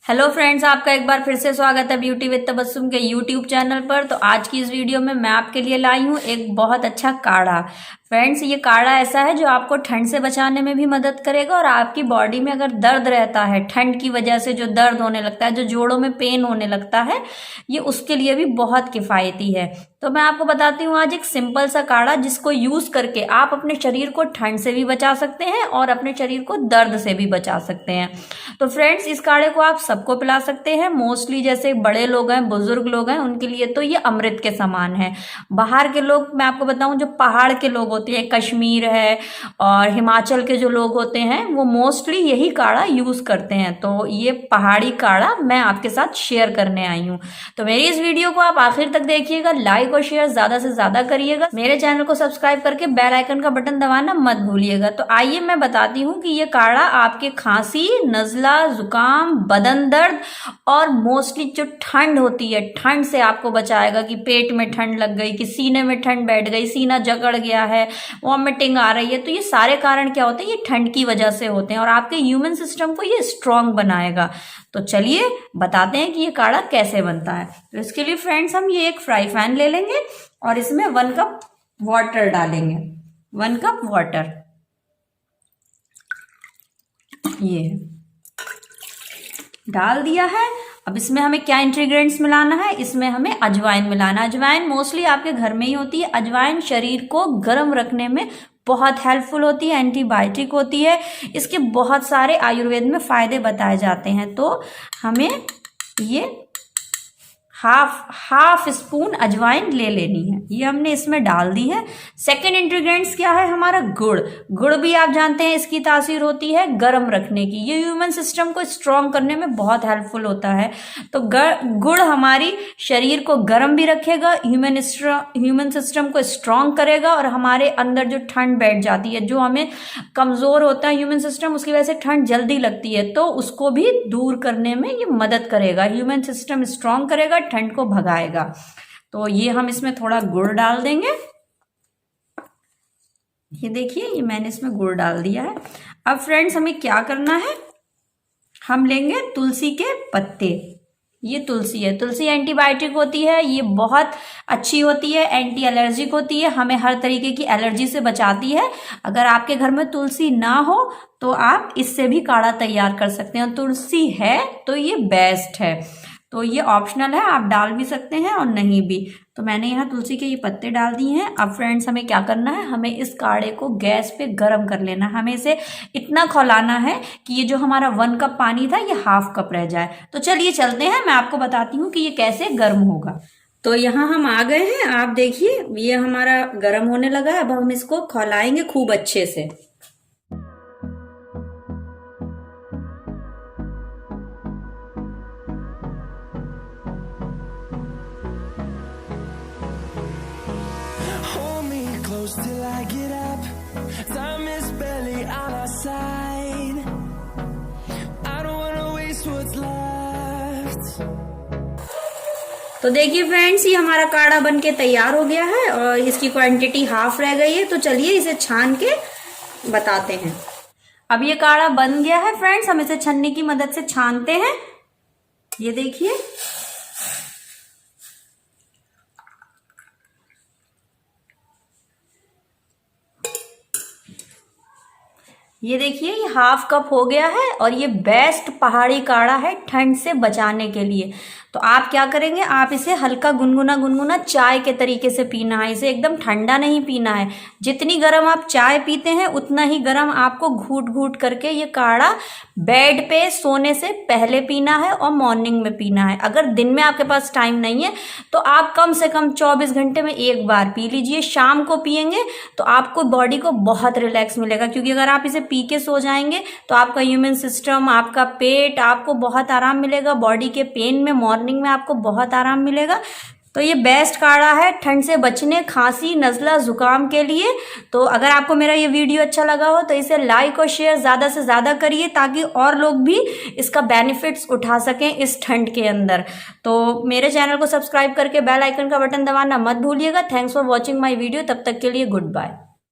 Hello friends, आपका एक बार फिर से स्वागत है ब्यूटी विद तबस्सुम के यूट्यूब चैनल पर। तो आज की इस वीडियो में मैं आपके लिए लाई हूँ एक बहुत अच्छा काढ़ा। फ्रेंड्स, ये काढ़ा ऐसा है जो आपको ठंड से बचाने में भी मदद करेगा और आपकी बॉडी में अगर दर्द रहता है, ठंड की वजह से जो दर्द होने लगता है, जो जोड़ों में पेन होने लगता है, ये उसके लिए भी बहुत किफ़ायती है। तो मैं आपको बताती हूँ आज एक सिंपल सा काढ़ा जिसको यूज करके आप अपने शरीर को ठंड से भी बचा सकते हैं और अपने शरीर को दर्द से भी बचा सकते हैं। तो फ्रेंड्स, इस काढ़े को आप सबको पिला सकते हैं। मोस्टली जैसे बड़े लोग हैं, बुजुर्ग लोग हैं, उनके लिए तो ये अमृत के समान है। बाहर के लोग, मैं आपको बताऊं, जो पहाड़ के लोग होते हैं, कश्मीर है और हिमाचल के जो लोग होते हैं, वो मोस्टली यही काढ़ा यूज करते हैं। तो ये पहाड़ी काढ़ा मैं आपके साथ शेयर करने आई हूँ। तो मेरी इस वीडियो को आप आखिर तक देखिएगा, लाइक और शेयर ज्यादा से ज्यादा करिएगा। मेरे चैनल को सब्सक्राइब करके बेल आइकन का बटन दबाना मत भूलिएगा। तो आइए मैं बताती हूँ कि ये काढ़ा आपके खांसी, नजला, जुकाम, बदन दर्द और मोस्टली जो ठंड होती है, ठंड से आपको बचाएगा। कि पेट में ठंड लग गई, कि सीने में ठंड बैठ गई, सीना जकड़ गया है, वॉमिटिंग आ रही है, तो ये सारे कारण क्या होते हैं? ये ठंड की वजह से होते हैं और आपके ह्यूमन सिस्टम को ये स्ट्रांग बनाएगा। तो चलिए बताते हैं कि ये काढ़ा कैसे बनता है। तो इसके लिए फ्रेंड्स, हम ये एक फ्राई पैन ले लेंगे और इसमें 1 कप वाटर डालेंगे। 1 कप वाटर ये डाल दिया है। अब इसमें हमें क्या इंग्रेडिएंट्स मिलाना है? इसमें हमें अजवाइन मिलाना है। अजवाइन मोस्टली आपके घर में ही होती है। अजवाइन शरीर को गर्म रखने में बहुत हेल्पफुल होती है, एंटीबायोटिक होती है। इसके बहुत सारे आयुर्वेद में फायदे बताए जाते हैं। तो हमें ये हाफ स्पून अजवाइन ले लेनी है। ये हमने इसमें डाल दी है। सेकंड इंग्रेडिएंट्स क्या है? हमारा गुड़। गुड़ भी आप जानते हैं इसकी तासीर होती है गर्म रखने की। ये ह्यूमन सिस्टम को स्ट्रांग करने में बहुत हेल्पफुल होता है। तो गुड़ हमारी शरीर को गर्म भी रखेगा, ह्यूमन सिस्टम को स्ट्रांग करेगा और हमारे अंदर जो ठंड बैठ जाती है, जो हमें कमजोर होता है ह्यूमन सिस्टम, उसकी वजह से ठंड जल्दी लगती है, तो उसको भी दूर करने में ये मदद करेगा। ह्यूमन सिस्टम स्ट्रांग करेगा, ठंड को भगाएगा। तो ये हम इसमें थोड़ा गुड़ डाल देंगे। ये देखिए, ये मैंने इसमें गुड़ डाल दिया है। अब फ्रेंड्स, हमें क्या करना है? हम लेंगे तुलसी के पत्ते। ये तुलसी है। तुलसी एंटीबायोटिक होती है, ये बहुत अच्छी होती है, एंटी एलर्जिक होती है, हमें हर तरीके की एलर्जी से बचाती है। अगर आपके घर में तुलसी ना हो तो आप इससे भी काढ़ा तैयार कर सकते हैं। तुलसी है तो ये बेस्ट है। तो ये ऑप्शनल है, आप डाल भी सकते हैं और नहीं भी। तो मैंने यहाँ तुलसी के ये पत्ते डाल दिए हैं। अब फ्रेंड्स, हमें क्या करना है? हमें इस काढ़े को गैस पे गर्म कर लेना। हमें इसे इतना खौलाना है कि ये जो हमारा 1 कप पानी था, ये हाफ कप रह जाए। तो चलिए चलते हैं, मैं आपको बताती हूँ कि ये कैसे गर्म होगा। तो यहाँ हम आ गए हैं। आप देखिए, ये हमारा गर्म होने लगा है। अब हम इसको खौलाएंगे खूब अच्छे से। Till I get up, time is barely on our side. I don't wanna waste what's left. तो देखिए फ्रेंड्स, ये हमारा काढ़ा बनके तैयार हो गया है और इसकी क्वांटिटी हाफ रह गई है। तो चलिए इसे छान के बताते हैं। अब ये काढ़ा बन गया है फ्रेंड्स, हम इसे छन्नी की मदद से छानते हैं। ये देखिए, ये देखिए, ये हाफ कप हो गया है और ये बेस्ट पहाड़ी काढ़ा है ठंड से बचाने के लिए। तो आप क्या करेंगे? आप इसे हल्का गुनगुना चाय के तरीके से पीना है। इसे एकदम ठंडा नहीं पीना है। जितनी गर्म आप चाय पीते हैं, उतना ही गर्म आपको घूट घूट करके ये काढ़ा बेड पे सोने से पहले पीना है और मॉर्निंग में पीना है। अगर दिन में आपके पास टाइम नहीं है तो आप कम से कम 24 घंटे में एक बार पी लीजिए। शाम को पियेंगे तो आपको बॉडी को बहुत रिलैक्स मिलेगा, क्योंकि अगर आप इसे पी के सो जाएंगे तो आपका ह्यूमन सिस्टम, आपका पेट, आपको बहुत आराम मिलेगा। बॉडी के पेन में, मॉर्निंग में आपको बहुत आराम मिलेगा। तो ये बेस्ट काढ़ा है ठंड से बचने, खांसी, नज़ला, जुकाम के लिए। तो अगर आपको मेरा ये वीडियो अच्छा लगा हो तो इसे लाइक और शेयर ज़्यादा से ज़्यादा करिए, ताकि और लोग भी इसका बेनिफिट्स उठा सकें इस ठंड के अंदर। तो मेरे चैनल को सब्सक्राइब करके बेल आइकन का बटन दबाना मत भूलिएगा। Thanks for watching my video. तब तक के लिए गुड बाय।